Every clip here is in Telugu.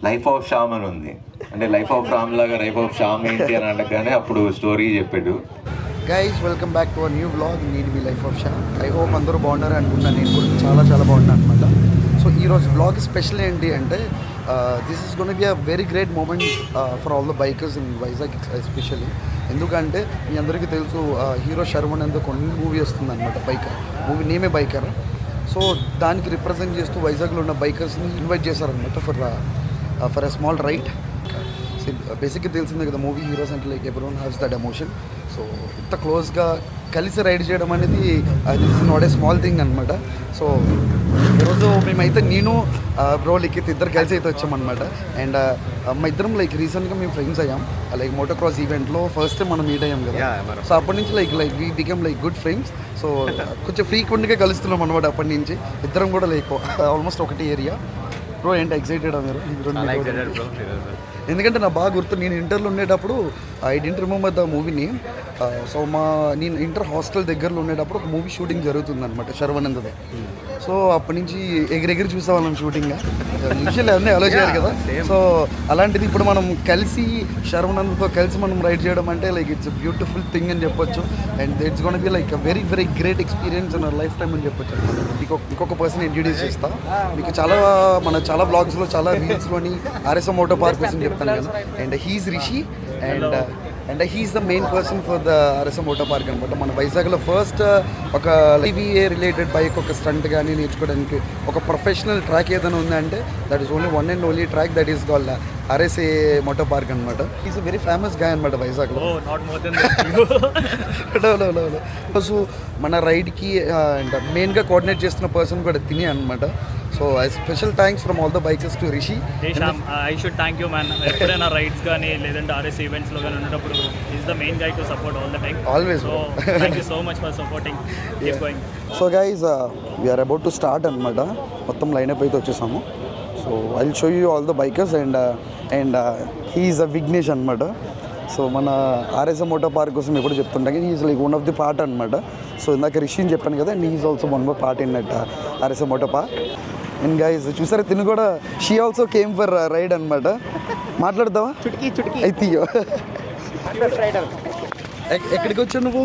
లైఫ్ ఆఫ్ శ్యామ్ అని ఉంది. అంటే లైఫ్ ఆఫ్ రామ్ లాగా లైఫ్ ఆఫ్ శ్యామ్ ఏంటి అని అనగానే అప్పుడు స్టోరీ చెప్పాడు. Guys welcome back to our new vlog నేను మీ life of Shyam. I hope అందరూ బాగున్నారు అనుకుంటున్నాను. నేను కూడా చాలా బాగున్నాను అనమాట. సో ఈరోజు బ్లాగ్ స్పెషల్ ఏంటి అంటే this is gonna be a very great moment for all the bikers in Vizag especially. ఎందుకంటే మీ అందరికీ తెలుసు హీరో శర్వనంద్ కొన్ని మూవీ వస్తుంది అనమాట, బైకర్ మూవీ నేమే బైకర్. సో దానికి రిప్రజెంట్ చేస్తూ వైజాగ్లో ఉన్న బైకర్స్ని ఇన్వైట్ చేశారనమాట ఫర్ అ స్మాల్ రైడ్. బేసిక్గా తెలిసిందే కదా, మూవీ హీరోస్ అంటే like everyone haves that emotion. So ఇంత క్లోజ్గా కలిసి రైడ్ చేయడం అనేది this is not a small thing అనమాట. సో ఈరోజు మేమైతే నేను బ్రో లిఖిత్ ఇద్దరు కలిసి అయితే వచ్చామన్నమాట. అండ్ మా ఇద్దరం లైక్ రీసెంట్గా మేము ఫ్రెండ్స్ అయ్యాం లైక్ మోటో క్రాస్ ఈవెంట్లో ఫస్ట్ టైం మనం మీట్ అయ్యాం కదా. సో అప్పటి నుంచి like we become like good friends. So కొంచెం ఫ్రీక్వెంట్గా కలుస్తున్నాం అనమాట అప్పటి నుంచి. ఇద్దరం కూడా లైక్ ఆల్మోస్ట్ ఒకటి ఏరియా. బ్రో ఏంటి ఎక్సైటెడ్ మీరు? ఎందుకంటే నాకు బాగా గుర్తు, నేను ఇంటర్లో ఉండేటప్పుడు I don't remember the movie name. So నేను ఇంటర్ హాస్టల్ దగ్గరలో ఉండేటప్పుడు ఒక మూవీ షూటింగ్ జరుగుతుంది అనమాట శర్వనందదే. సో అప్పటి నుంచి ఎగిరెగిరి చూసేవాళ్ళం షూటింగ్. యూజువల్లీ అన్నీ అలో చేయాలి కదా. సో అలాంటిది ఇప్పుడు మనం కలిసి శర్వనంద్తో కలిసి మనం రైడ్ చేయడం అంటే లైక్ ఇట్స్ బ్యూటిఫుల్ థింగ్ అని చెప్పొచ్చు. And it's gonna be like very great experience in our lifetime అని చెప్పొచ్చు. ఇంకొక పర్సన్ ఇంట్రడ్యూస్ చేస్తాను మీకు. చాలా బ్లాగ్స్లో చాలా రీల్స్లోని ఆర్ఎస్ఎం మోటో పార్క్ అని చెప్తాను కదా. And he's Rishi and he's the main person for the RSM moto park అనమాట. మన వైజాగ్లో ఫస్ట్ ఒక టీవీఏ రిలేటెడ్ బైక్ ఒక స్టంట్ కానీ నేర్చుకోవడానికి ఒక ప్రొఫెషనల్ ట్రాక్ ఏదైనా ఉందంటే that is only one and only track that is called RSA moto park అనమాట. ఈజ్ వెరీ ఫేమస్ గాయ్ అనమాట వైజాగ్లో. సో మన రైడ్కి మెయిన్గా కోఆర్డినేట్ చేస్తున్న పర్సన్ కూడా తినే అనమాట. So special thanks from all the bikers to Rishi. I should thank you man. ఎప్పుడైనా రైడ్స్ కానీ లేదంటే ఆర్ఎస్ ఈవెంట్స్లో కానీ ఉన్నప్పుడు is the main guy to support all the time. Always. So thank you so much for supporting. Keep going. So guys we're about to start అనమాట. మొత్తం లైనప్ అయితే వచ్చేసాము. So I will show you all the bikers and he's a Vignesh అనమాట. సో మన ఆర్ఎస్ఎం మోటో పార్క్ కోసం ఎప్పుడు చెప్తుంటాం కానీ is like one of the part అనమాట. సో ఇందాక రిషిని చెప్పాను కదా, and is also one more part in that RSM moto park. And guys చూసారా, తిను కూడా she also came for ride అనమాట. మాట్లాడతావా? అయితే ఎక్కడికి వచ్చావు నువ్వు?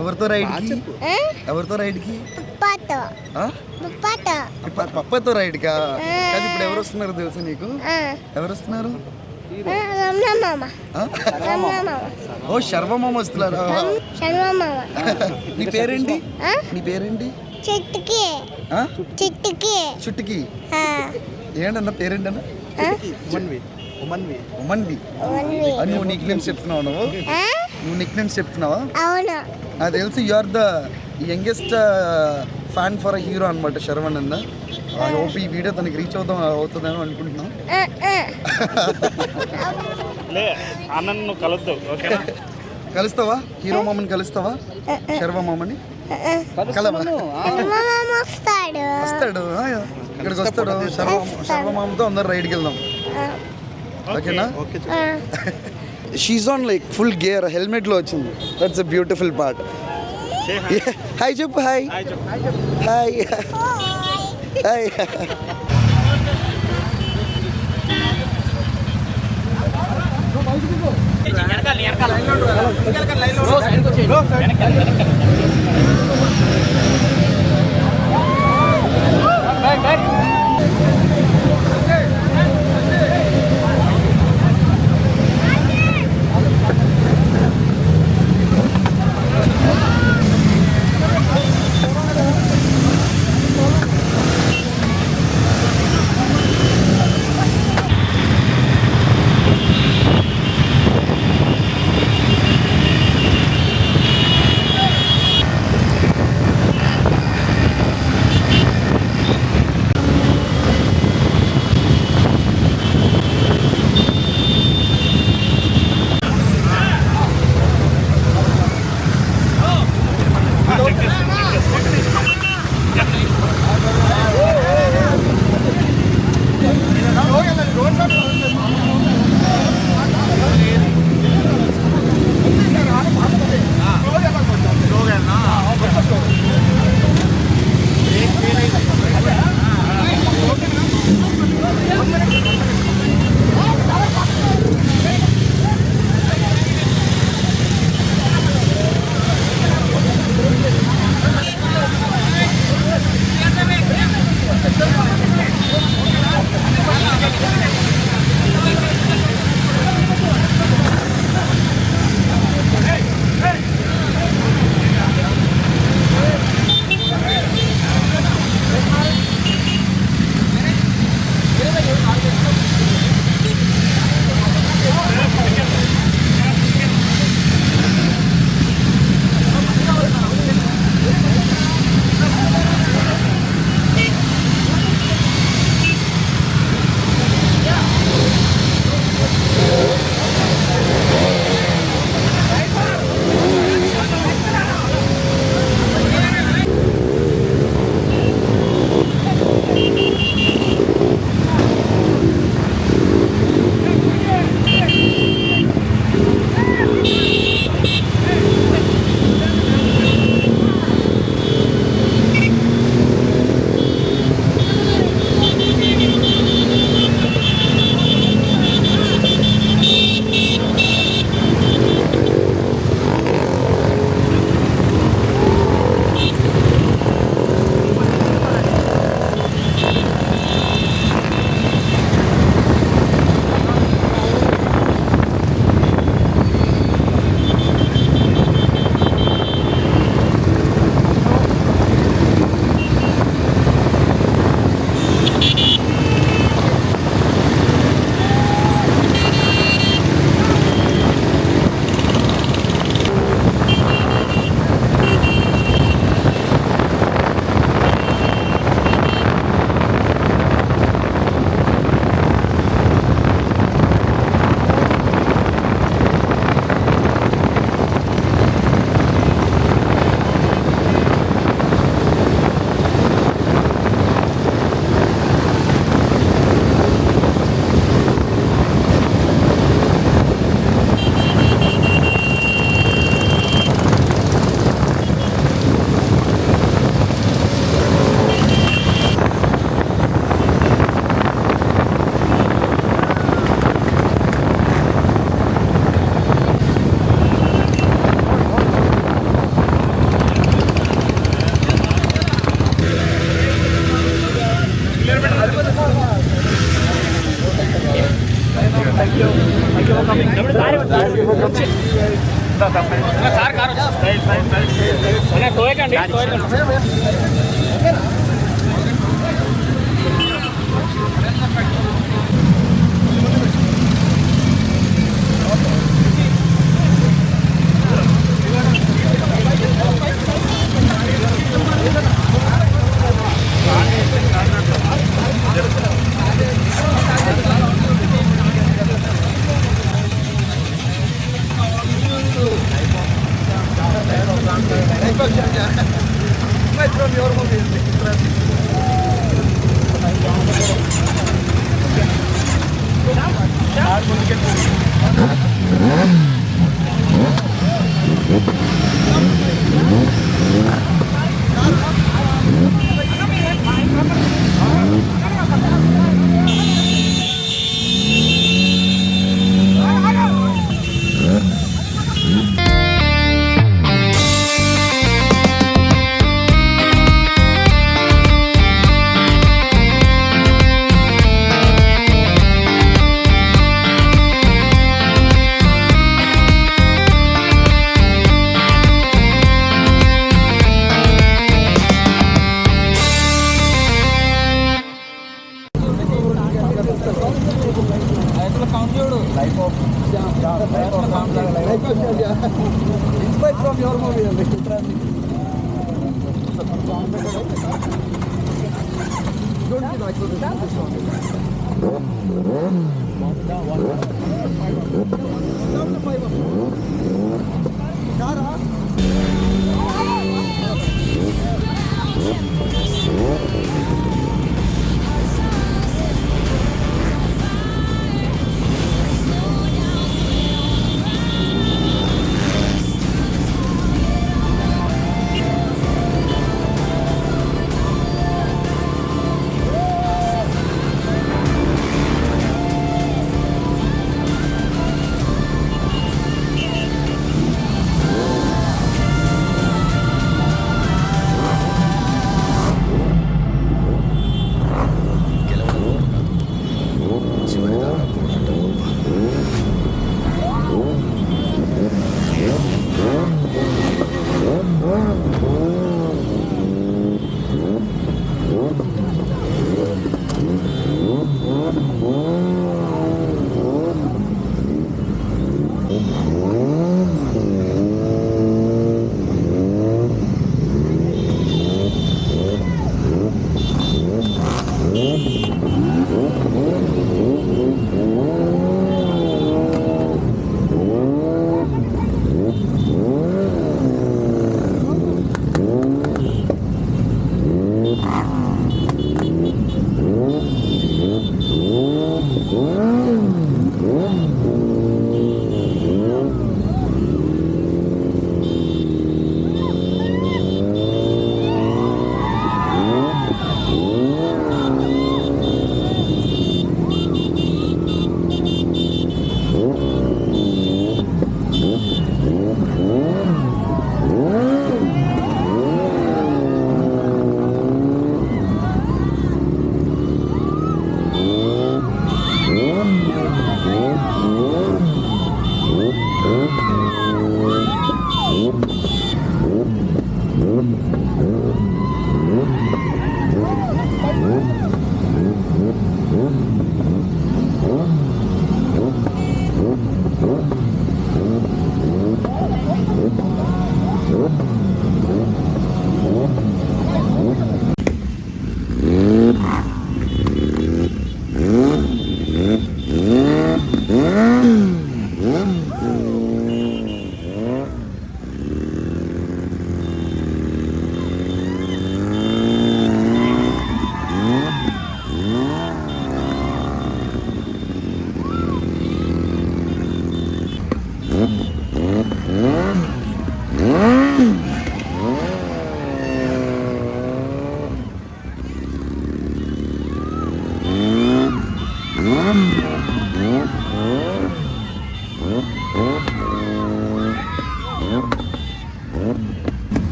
ఎవరితో రైడ్కి? పప్పతో రైడ్కా? కానీ ఇప్పుడు ఎవరు వస్తున్నారు తెలుసా నీకు? ఎవరు వస్తున్నారు? ఓ శర్వమామ వస్తున్నారు. నీ పేరేంటి? చుట్టుకి ఏంటన్నా పేరేంటన్నా? ఉమన్వి. నువ్వు నిక్ నేమ్స్ చెప్తున్నావు? నువ్వు నిక్ నేమ్స్ చెప్తున్నావా? నాకు తెలుసు you are the youngest fan for a hero అనమాట శర్వనంద. ఐ హోప్ ఈ వీడియో తనకి రీచ్ అవుతుందని అనుకుంటున్నాం. ఆనంద్ కలుద్దు, ఓకేనా? కలుస్తావా? హీరో మామని కలుస్తావా? శర్వ మామని వస్తాడు, ఇక్కడికి వస్తాడు. శర్వ మామతో అందరు రైడ్కి వెళ్దాం, ఓకేనా? She's on like full gear, హెల్మెట్లో వచ్చింది. That's a beautiful part. Hi చెప్పు. Hi. Inspired from your movie. Don't be like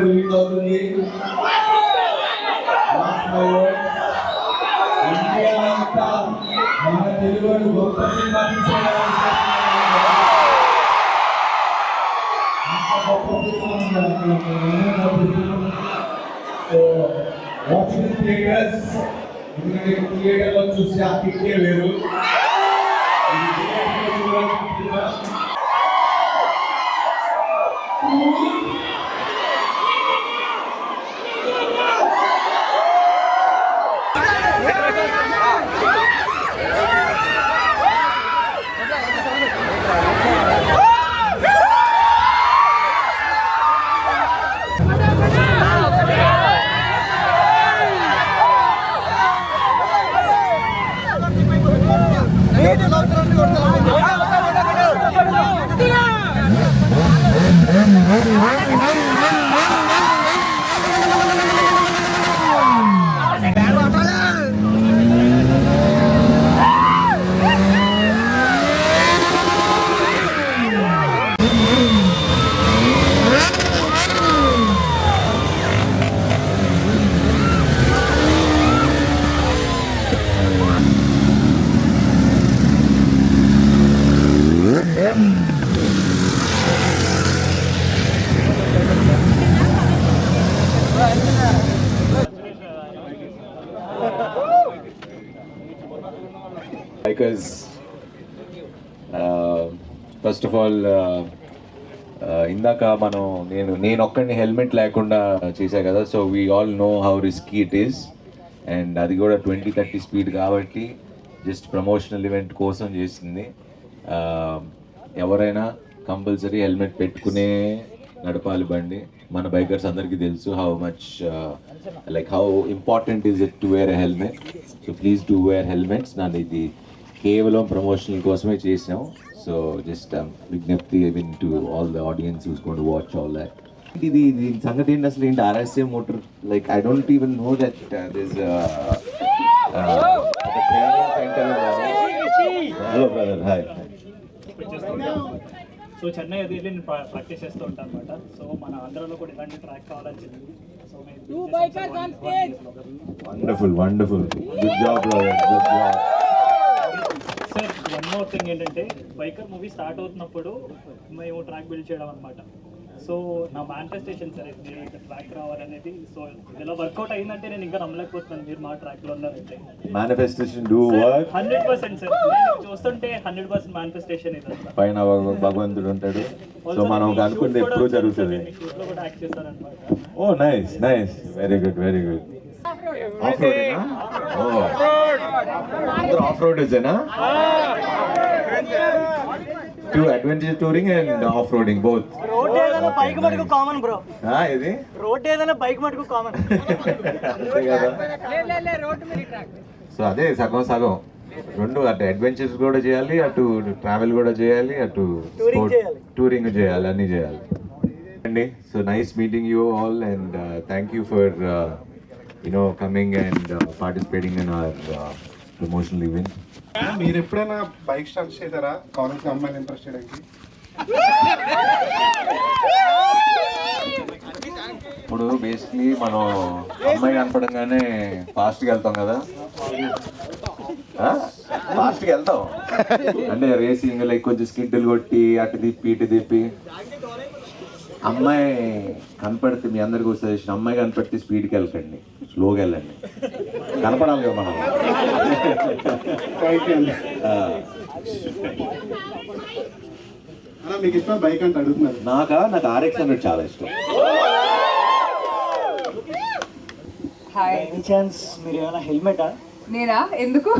release అవుతుంది. ఇండియా అంతా మన తెలుగు గొప్ప సినిమా వాచింగ్ థియేటర్స్, ఎందుకంటే థియేటర్లో చూసి ఆ కిక్కే వేరు. Bikers, ఫస్ట్ ఆఫ్ ఆల్ ఇందాక నేను ఒక్కడిని హెల్మెట్ లేకుండా చేశా కదా, so we all know how risky it is. And అది కూడా 20-30 స్పీడ్ కాబట్టి జస్ట్ ప్రమోషనల్ ఈవెంట్ కోసం చేసింది. ఎవరైనా కంపల్సరీ హెల్మెట్ పెట్టుకునే నడపాలి బండి. మన బైకర్స్ అందరికీ తెలుసు how much how important is it to wear a helmet. So please do wear helmets. నన్ను ఇది కేవలం ప్రమోషనల్ కోసమే చేసినాం. సో జస్ట్ విజ్ఞప్తి to all the audience who's going to watch all that. ఇది సంగతి ఏంటి అసలు ఏంటి RSA motor, like I don't even know that this training centre. Hello brother, hi. So Chennai అది వెళ్ళి నేను ప్రాక్టీస్ చేస్తూ ఉంటాను అనమాట. సో మన ఆంధ్రాలో కూడా ఇలాంటి ట్రాక్ కావాలని చెప్పింది. So wonderful wonderful, good job brother, good job. Sir one more thing ఏంటంటే, బైకర్ మూవీ స్టార్ట్ అవుతున్నప్పుడు మేము ట్రాక్ బిల్డ్ చేయడం అనమాట. సో నా మేనిఫెస్టేషన్ సార్ ఇది ట్రాక్ రావాలనేది. సో ఇలా వర్కౌట్ అయిందంటే నేను ఇంకా నమ్మలేకపోతున్నాను మీరు మా ట్రాక్లో ఉన్నారంటే. Manifestation do work. 100% సార్, నేను చూస్తుంటే 100% మేనిఫెస్టేషన్ ఇది. పైన భగవంతుడు ఉంటాడు. సో మనం అనుకుంటే ఎప్పుడు జరుగుతుంది. షూట్లో కూడా యాక్ట్ చేస్తారనమాట. Oh nice nice, very good very good. Off road, off road ఇదేనా? To adventure touring and off roading both. Road ఏదైనా బైక్ మటుకు కామన్ బ్రో. ఇది రోడ్ ఏదైనా బైక్ మటుకు కామన్. అంతే కదా. సో అదే సగం సగం రెండు, అటు అడ్వెంచర్స్ కూడా చేయాలి, అటు ట్రావెల్ కూడా చేయాలి, అటు టూరింగ్ చేయాలి, అన్నీ చేయాలి అండి. So nice meeting you all and thank you for coming and participating in our promotional event. మీరు ఎప్పుడైనా బైక్ స్టార్ట్ చేశారా కాలేజ్ అమ్మాయిలు ఇంట్రెస్ట్ చేయడానికి? ఇప్పుడు బేసిక్లీ మనం అమ్మాయి కనపడంగానే ఫాస్ట్గా వెళ్తాం కదా, ఫాస్ట్గా వెళ్తాం అంటే రేసింగ్ లైక్ కొంచెం స్కిడ్లు కొట్టి అటు తిప్పి ఇటు తిప్పి. అమ్మాయి కనపడితే మీ అందరికీ సజెషన్, అమ్మాయి కనపడితే స్పీడ్కి వెళ్ళకండి, స్లోగా వెళ్ళండి, కనపడాలి కదా మనం. అలా మీకు ఇష్టం బైక్ అంటే అడుగుతున్నారు. నాకు RX-100 చాలా ఇష్టం. హాయ్, ఎనీ ఛాన్స్ మీరు ఏమైనా హెల్మెటా? నేనా? ఎందుకు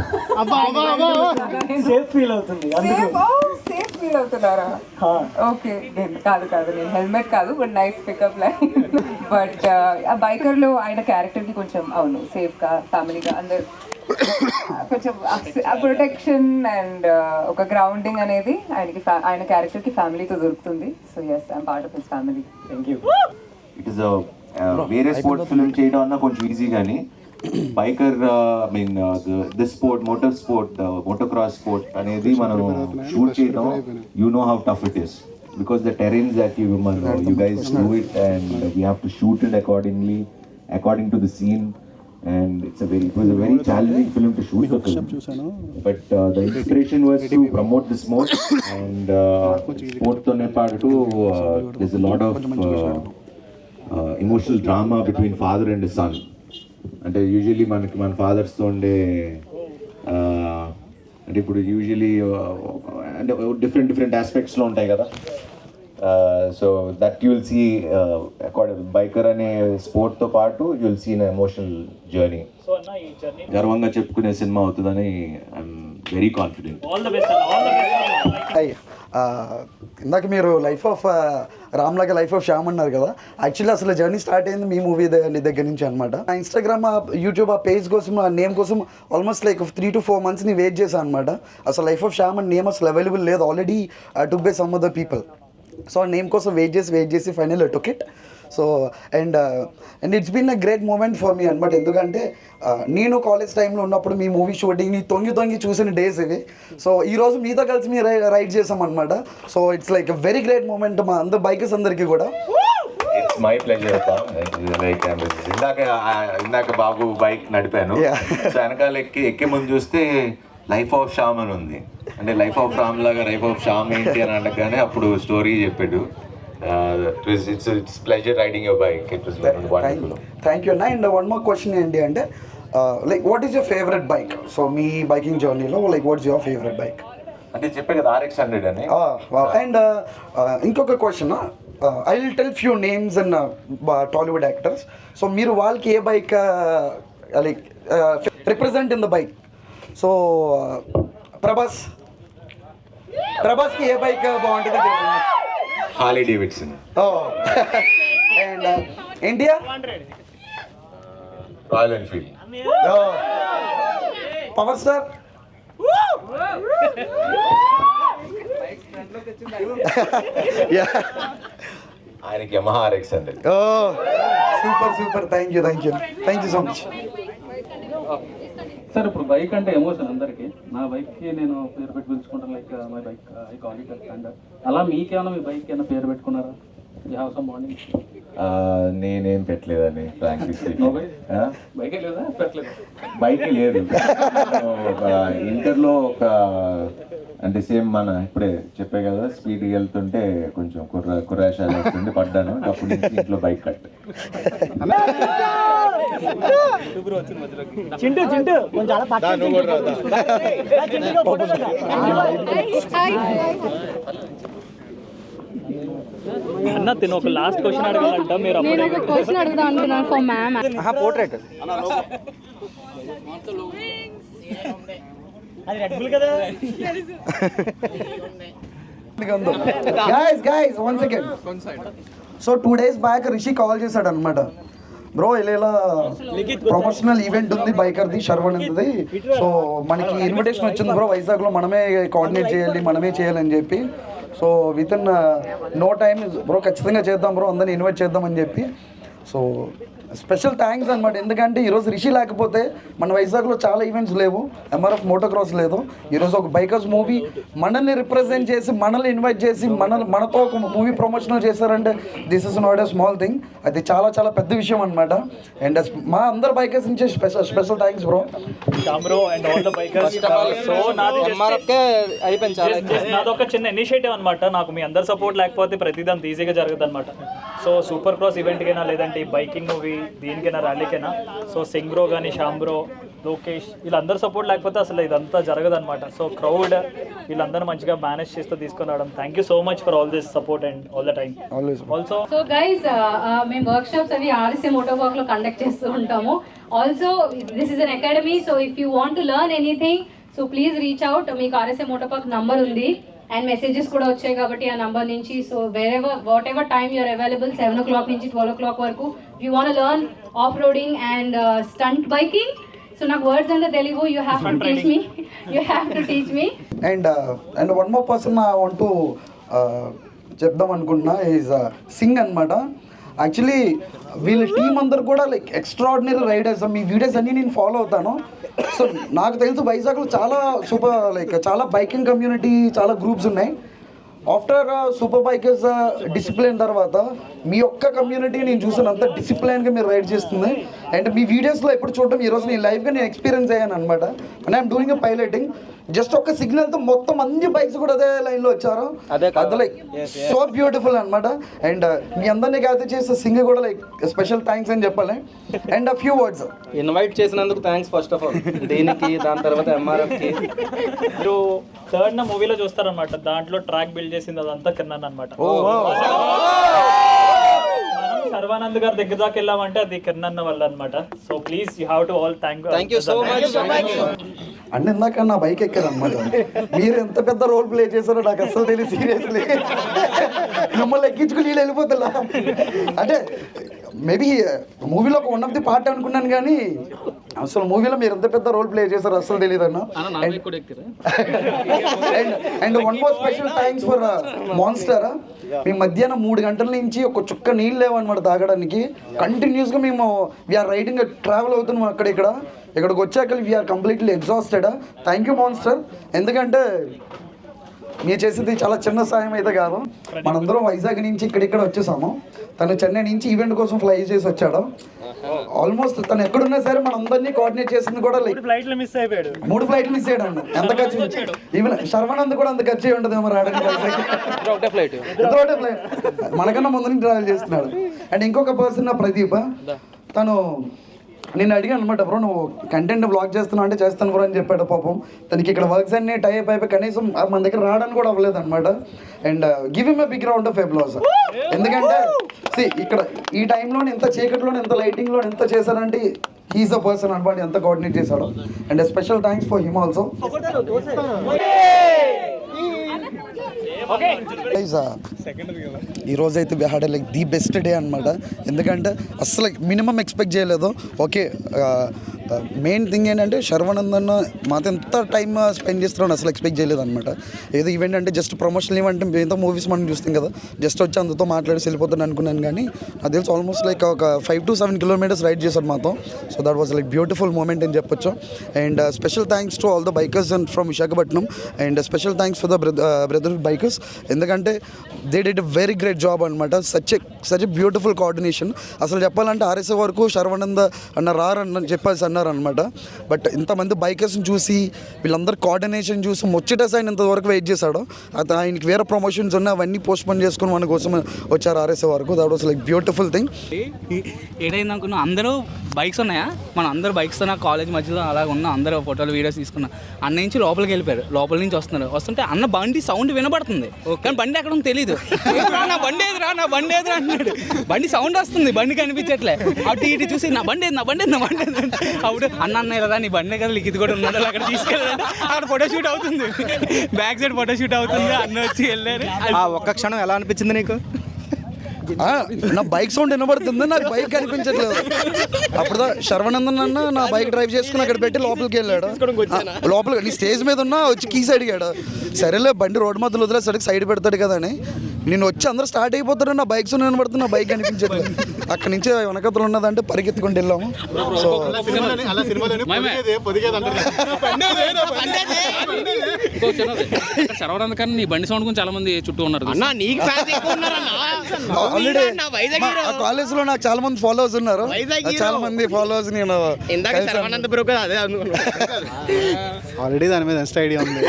సేఫ్ ఫీల్ అవుతుంది అందుకు. సేఫ్ ఫీల్ అవుతున్నారా? ఓకే, నేను కాదు నేను హెల్మెట్ కాదు, but nice pickup line. But ఆ బైకర్లో ఆయన క్యారెక్టర్కి కొంచెం అవును సేఫ్గా ఫ్యామిలీగా అందరు కొంచెం ప్రొటెక్షన్ అండ్ ఒక గ్రౌండింగ్ అనేది ఆయనకి ఆయన క్యారెక్టర్కి ఫ్యామిలీతో దొరుకుతుంది. So yes, I'm part of his family. Thank you. It is వేరే స్పోర్ట్స్ ఫిల్మ్ చేయడం అన్నా కొంచెం ఈజీ, కానీ biker this sport motocross sport అనేది మనం షూట్ చేయడం, you know how tough it is because the terrains that you guys do it and we have to shoot it according to the scene. And it was a very challenging film to shoot the film. But the inspiration was to promote the sport and sport to part too. There's a lot of emotional drama between father and his son. And usually మన fathers తో ఉండే అంటే ఇప్పుడు యూజువలీ అంటే డిఫరెంట్ ఆస్పెక్ట్స్లో ఉంటాయి కదా. So that you will see biker అనే స్పోర్ట్తో పాటు you will see in emotional journey. So అన్న ఈ జర్నీ గర్వంగా చెప్పుకునే సినిమా అవుతుందని I'm very confident. All the best అన్న, ఆల్ ద బెస్ట్. హాయ్, ఇందాక మీరు లైఫ్ ఆఫ్ రామ్ లాగా లైఫ్ ఆఫ్ శ్యామ్ అన్నారు కదా. యాక్చువల్లీ అసలు జర్నీ స్టార్ట్ అయింది మీ మూవీ దగ్గర నుంచి అనమాట. నా ఇన్స్టాగ్రామ్ యూట్యూబ్ ఆ పేజ్ కోసం ఆ నేమ్ కోసం almost like 3 to 4 months wait చేశాను అనమాట. అసలు life of Shyam and name అసలు అవైలబుల్ లేదు, already took by some other people. So name కోసం వెయిట్ చేసి final took it. So and it's been a great moment for me అనమాట. ఎందుకంటే నేను కాలేజ్ టైంలో ఉన్నప్పుడు మీ మూవీ షూటింగ్ని తొంగి చూసిన డేస్ ఇవి. సో ఈరోజు మీతో కలిసి మీరు రైడ్ చేసాం అనమాట. So it's like a very great moment మా అందరు బైకర్స్ అందరికీ కూడా. It's my pleasure. లైక్ ఇందాక బాబు బైక్ నడిపాను, సో వెనకాల ఎక్కే ముందు చూస్తే లైఫ్ ఆఫ్ శ్యామ్ అని ఉంది. అంటే లైఫ్ ఆఫ్ రామ్ లాగా లైఫ్ ఆఫ్ శ్యామ్ ఏంటి అని అనగానే అప్పుడు స్టోరీ చెప్పాడు. It's pleasure riding your bike. It was very wonderful. Thank you అన్న. అండ్ వన్ మోర్ క్వశ్చన్ ఏంటి అంటే like what is your favourite bike? So మీ బైకింగ్ జర్నీలో like what is your favourite bike? అంటే చెప్పే కదా RX-100 అని. అండ్ ఇంకొక question, I will tell few names and Tollywood actors. So మీరు వాళ్ళకి ఏ bike like represent in the bike? So ప్రభాస్కి ఏ బైక్ బాగుంటుంది? Harley Davidson. And India Royal Enfield. Power star ఆయనకి Yamaha RX-100. Super. Thank you so much. Sir ఇప్పుడు బైక్ అంటే ఎమోషన్ అందరికీ. నా బైక్కి నేను పేరు పెట్టి పిలుచుకుంటాను, like my bike I call it standard. అలా మీకేమైనా మీ బైక్ ఏమైనా పేరు పెట్టుకున్నారా? You have some morning? నేనేం పెట్టలేదని ఫ్రాంక్లీ బైకే లేదా? పెట్టలేదు. బైక్ లేదు. ఇంటర్లో ఒక అంటే సేమ్ మన ఇప్పుడే చెప్పే కదా, స్పీడ్కి వెళ్తుంటే కొంచెం కుర్రాశాలు వస్తుంటే పడ్డాను. అప్పుడు నుంచి ఇంట్లో బైక్ కట్. చింటూ కొంచెం అలా పక్కన అన్న తిను ఒక లాస్ట్ క్వశ్చన్ అడగాలంట. మీరు నేను ఒక క్వశ్చన్ అడుగుదాం అనుకున్నాను ఫర్ మ్యామ్. పోర్ట్రేట్ అది రెడ్ బుల్ కదా. guys 1 second. So 2 days back Rishi call చేశాడు అనమాట. బ్రో ఇలా ప్రొఫెషనల్ ఈవెంట్ ఉంది బైకర్ది, శర్వణ్ ఉంది. సో మనకి ఇన్విటేషన్ వచ్చింది బ్రో, వైజాగ్లో మనమే కోఆర్డినేట్ చేయాలి, మనమే చేయాలని చెప్పి. So within no time bro ఖచ్చితంగా చేద్దాం బ్రో, అందరిని ఇన్వైట్ చేద్దామని చెప్పి. సో స్పెషల్ థ్యాంక్స్ అనమాట. ఎందుకంటే ఈరోజు రిషి లేకపోతే మన వైజాగ్లో చాలా ఈవెంట్స్ లేవు, ఎంఆర్ఎఫ్ మోటోక్రాస్ లేదు. ఈరోజు ఒక బైకర్స్ మూవీ మనల్ని రిప్రజెంట్ చేసి మనల్ని ఇన్వైట్ చేసి మనతో ఒక మూవీ ప్రమోషనల్ చేశారంటే this is not a small thing. అది చాలా చాలా పెద్ద విషయం అనమాట. అండ్ మా అందరు బైకర్స్ నుంచి special thanks bro. Bro and all the bikers. So నాదొక చిన్న ఇనిషియేటివ్ అనమాట. నాకు మీ అందరు సపోర్ట్ లేకపోతే ప్రతిదాన్ని ఈజీగా జరుగుతుంది అనమాట. సో సూపర్ క్రాస్ ఈవెంట్కైనా లేదంటే బైకింగ్ మూవీ దీనికైనా ర్యాలీకైనా సో సింగ్రో కానీ శ్యాంబ్రో లోకేష్ వీళ్ళందరూ సపోర్ట్ లేకపోతే అసలు ఇదంతా జరగదు అనమాట. సో క్రౌడ్ వీళ్ళందరూ మంచిగా మేనేజ్ చేస్తూ తీసుకొని రావడం. Thank you so much for all this support and all the time also. So guys మేము వర్క్ షాప్స్ అవి ఆర్ఎస్ఏ మోటోవాక్ లో కండక్ట్ చేస్తూ ఉంటాము. Also this is an academy. So if you want to learn anything so please reach out. మీకు ఆర్ఎస్ఏ మోటోవాక్ నంబర్ ఉంది అండ్ మెసేజెస్ కూడా వచ్చాయి కాబట్టి ఆ నంబర్ నుంచి. So whatever time you're available 7 o'clock నుంచి 12 o'clock వరకు you want learn off roading and stunt biking. So నాకు వర్డ్స్ అంటే Telugu. You have to teach me. You have to teach me. And one more person I want to చెప్దాం అనుకుంటున్నా ఈజ్ సింగ్ అనమాట. యాక్చువల్లీ వీళ్ళ టీం అందరు కూడా లైక్ ఎక్స్ట్రాడినరీ రైడర్స్. మీ వీడియోస్ అన్నీ నేను ఫాలో అవుతాను. సో నాకు తెలుసు వైజాగ్లో చాలా చాలా బైకింగ్ కమ్యూనిటీ చాలా గ్రూప్స్ ఉన్నాయి. ఆఫ్టర్ సూపర్ బైకర్స్ డిసిప్లిన్ తర్వాత మీ ఒక్క కమ్యూనిటీ నేను చూసాను అంత డిసిప్లైన్గా మీరు రైడ్ చేస్తుంది. అండ్ మీ వీడియోస్లో ఎప్పుడు చూడటం ఈరోజు నేను లైవ్గా నేను ఎక్స్పీరియన్స్ అయ్యాను అనమాట. And I'm doing a piloting. Just ఒక్క సిగ్నల్తో మొత్తం అన్ని బైక్స్ కూడా అదే లైన్లో వచ్చారు. అది లైక్ సో బ్యూటిఫుల్ అనమాట. అండ్ మీ అందరినీ గ్యాదర్ చేసే సింగ్ కూడా లైక్ స్పెషల్ థ్యాంక్స్ అని చెప్పాలి. And a few words invite చేసినందుకు థ్యాంక్స్ ఫస్ట్ ఆఫ్ ఆల్ దీనికి, దాని తర్వాత ఎంఆర్ఎఫ్కి. మీరు థర్డ్ నా మూవీలో చూస్తారనమాట. దాంట్లో ట్రాక్ బిల్డ్ చేసింది అదంతా కిరణ్ అనమాట. మనం సర్వానంద్ గారి దగ్గర దాకా వెళ్ళామంటే అది కిరణ్ అన్న వల్ల అనమాట. So please you have to all thank you so much. అంటే ఇందాక నా బైక్ ఎక్కారు అనమాట. మీరు ఎంత పెద్ద రోల్ ప్లే చేశారో నాకు అస్సలు తెలియదు సీరియస్లీ. మిమ్మల్ని ఎక్కించుకుని వీళ్ళు వెళ్ళిపోతున్నా అంటే మేబీ మూవీలో ఒక వన్ ఆఫ్ ది పార్ట్ అనుకున్నాను కానీ అసలు మూవీలో మీరు ఎంత పెద్ద రోల్ ప్లే చేశారో అసలు తెలియదు అన్న. And one more special thanks for monster. మేము మధ్యాహ్నం 3 గంటల నుంచి ఒక చుక్క నీళ్ళు లేవన్నమాట తాగడానికి. కంటిన్యూస్గా మేము వీఆర్ రైడింగ్ ట్రావెల్ అవుతున్నాం ఇక్కడికి వచ్చాక we are completely exhausted. Thank you monster. ఎందుకంటే మీరు చేసేది చాలా చిన్న సాయం అయితే కాదు. మనందరం వైజాగ్ నుంచి ఇక్కడ వచ్చేసాము. తను చెన్నై నుంచి ఈవెంట్ కోసం ఫ్లై చేసి వచ్చాడు. ఆల్మోస్ట్ తను ఎక్కడున్నా సరే మనందరినీ కోఆర్డినేట్ చేసింది కూడా లైక్ 3 ఫ్లైట్లు మిస్ అయ్యాడు అన్న. ఎంత ఖర్చు ఈవెన్ శర్వానంద్ కూడా అంత ఖర్చు ఉండదేమో రావడానికి వైజాగ్. మనకన్నా ముందు నుంచి ట్రావెల్ చేస్తున్నాడు. అండ్ ఇంకొక పర్సన్ నా ప్రదీప్. తను నేను అడిగాను అనమాట, బ్రో నువ్వు కంటెంట్ బ్లాగ్ చేస్తున్నావు అంటే చేస్తాను బ్రో అని చెప్పాడు. పాపం తనకి ఇక్కడ వర్క్స్ అన్ని టైప్ అయిపోయి కనీసం మన దగ్గర రావడానికి కూడా అవ్వలేదు అనమాట. And give him a big round of applause. ఎందుకంటే ఇక్కడ ఈ టైంలో ఎంత చీకటిలో ఎంత లైటింగ్లో ఎంత చేశారంటే హీఈస్ అ పర్సన్ అనమాట. ఎంత కోఆర్డినేట్ చేశాడు. And special thanks for him also. ఈరోజు అయితే we had like the best day అనమాట. ఎందుకంటే అస్సలు మినిమం ఎక్స్పెక్ట్ చేయలేదు. ఓకే మెయిన్ థింగ్ ఏంటంటే శర్వానంద్ అన్న మాతో ఎంత టైం స్పెండ్ చేస్తున్నాడు అసలు ఎక్స్పెక్ట్ చేయలేదు అనమాట. ఏదో ఈవెంట్ అంటే జస్ట్ ప్రమోషన్ ఈవెంట్ అంటే మిగతా మూవీస్ మనం చూస్తాం కదా, జస్ట్ వచ్చి అందుతో మాట్లాడి వెళ్ళిపోతాను అనుకున్నాను. కానీ అది తెలుసు ఆల్మోస్ట్ లైక్ ఒక 5 to 7 kilometers రైడ్ చేశాడు మాతో. So that was like beautiful moment అని చెప్పొచ్చు. And special thanks to all the bikers and from Visakhapatnam. And special thanks for the brother bikers. ఎందుకంటే they did a very great job అనమాట. Such a beautiful coordination. అసలు చెప్పాలంటే ఆర్ఎస్ఏ వరకు శర్వానంద్ అన్న రారని చెప్పేసి అన్నారు అనమాట. బట్ ఇంతమంది బైకర్స్ని చూసి వీళ్ళందరూ కోఆర్డినేషన్ చూసి ముచ్చటస్ ఆయన ఇంతవరకు వెయిట్ చేశాడు. ఆయనకి వేరే ప్రమోషన్స్ ఉన్నాయి, అవన్నీ పోస్ట్పోన్ చేసుకుని మన కోసం వచ్చారు ఆర్ఎస్ఏ వరకు. That was like beautiful thing. ఏదైంది అనుకున్నా అందరూ బైక్స్ ఉన్నాయా, మన అందరూ బైక్స్తో నా కాలేజ్ మధ్యలో అలా ఉన్న అందరూ ఫోటోలు వీడియోస్ తీసుకున్నా. అన్న నుంచి లోపలికి వెళ్ళిపోయారు, లోపల నుంచి వస్తుంటే అన్న బండి సౌండ్ వినబడుతుంది కానీ బండి ఎక్కడ తెలియదు. నా బండి ఏదిరా అన్నాడు. బండి సౌండ్ వస్తుంది, బండి కనిపించట్లే. అటు ఇటు చూసి నా బండి ఏది అప్పుడు అన్న ఇలా నీ బండి కదా లిఖిత్ కూడా ఉన్నాడు అక్కడ తీసుకెళ్ళాడు. అక్కడ ఫోటోషూట్ అవుతుంది, బ్యాక్ సైడ్ ఫోటోషూట్ అవుతుంది. అన్న వచ్చి వెళ్ళారు. ఒక్క క్షణం ఎలా అనిపించింది నీకు? నా బైక్ సౌండ్ వినబడుతుంది, నాకు బైక్ కనిపించట్లేదు. అప్పుడు శర్వానందన్ అన్న నా బైక్ డ్రైవ్ చేసుకుని అక్కడ పెట్టి లోపలికి వెళ్ళాడు. లోపలికి నీ స్టేజ్ మీద ఉన్నా వచ్చి కీస్ అడిగాడు. సరేలే బండి రోడ్డు మధ్యలో వదిలేసరికి సైడ్ పెడతాడు కదా అని నేను వచ్చి అందరూ స్టార్ట్ అయిపోతాడు, నా బైక్స్ వినబడుతున్నా, నా బైక్ కనిపించట్లేదు. అక్కడి నుంచే వెనకతలు ఉన్నదంటే పరిగెత్తుకుంటూ వెళ్ళాము. సో శరవరంద కానీ నీ బండి సౌండ్ గురించి చాలా మంది చుట్టూ ఉన్నారు. ఆల్రెడీ ఆ కాలేజ్ లో నాకు చాలా మంది ఫాలోవర్స్ ఉన్నారు. చాలా మంది ఫాలోవర్స్ నేను ఆల్రెడీ దాని మీద ఇన్స్టా ఐడియా ఉంది.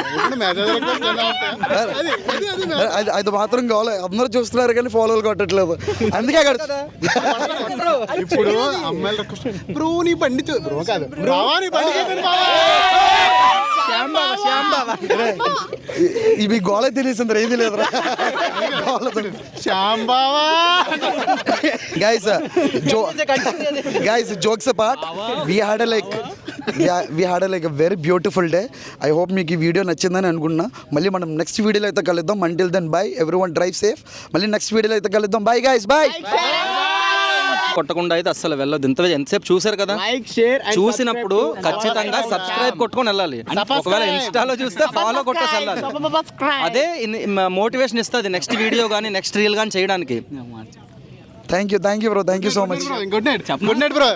అది మాత్రం కావాలి, అందరూ చూస్తున్నారు కానీ ఫాలోవర్లు కొట్టట్లేదు. అందుకే అక్కడ ఇప్పుడు అమ్మాయిల రిక్వెస్ట్ బ్రో నీ బండి బ్రో కాదు రావా నీ బండి ఇవి గోళ తెలిసింది ఏది లేదురా. శ్యామ్ బావా guys jokes apart, we had a like a very beautiful day. I hope మీకు ఈ వీడియో నచ్చిందని అనుకుంటున్నా. మళ్ళీ మనం నెక్స్ట్ వీడియోలో అయితే కలుద్దాం. until then bye everyone, drive safe. మళ్ళీ నెక్స్ట్ వీడియోలో అయితే కలుద్దాం. bye guys, bye. కొట్టకుండా అయితే అస్సలు వెళ్ళదు. ఇంత ఎంతసేపు చూసారు కదా, చూసినప్పుడు ఖచ్చితంగా సబ్స్క్రైబ్ కొట్టుకొని వెళ్ళాలి. ఒకవేళ ఇన్స్టాలో చూస్తే ఫాలో కొట్టేసి వెళ్ళాలి. అదే మోటివేషన్ ఇస్తుంది నెక్స్ట్ వీడియో కానీ నెక్స్ట్ రీల్ కానీ చేయడానికి. Thank you bro, thank you so much. Good night bro.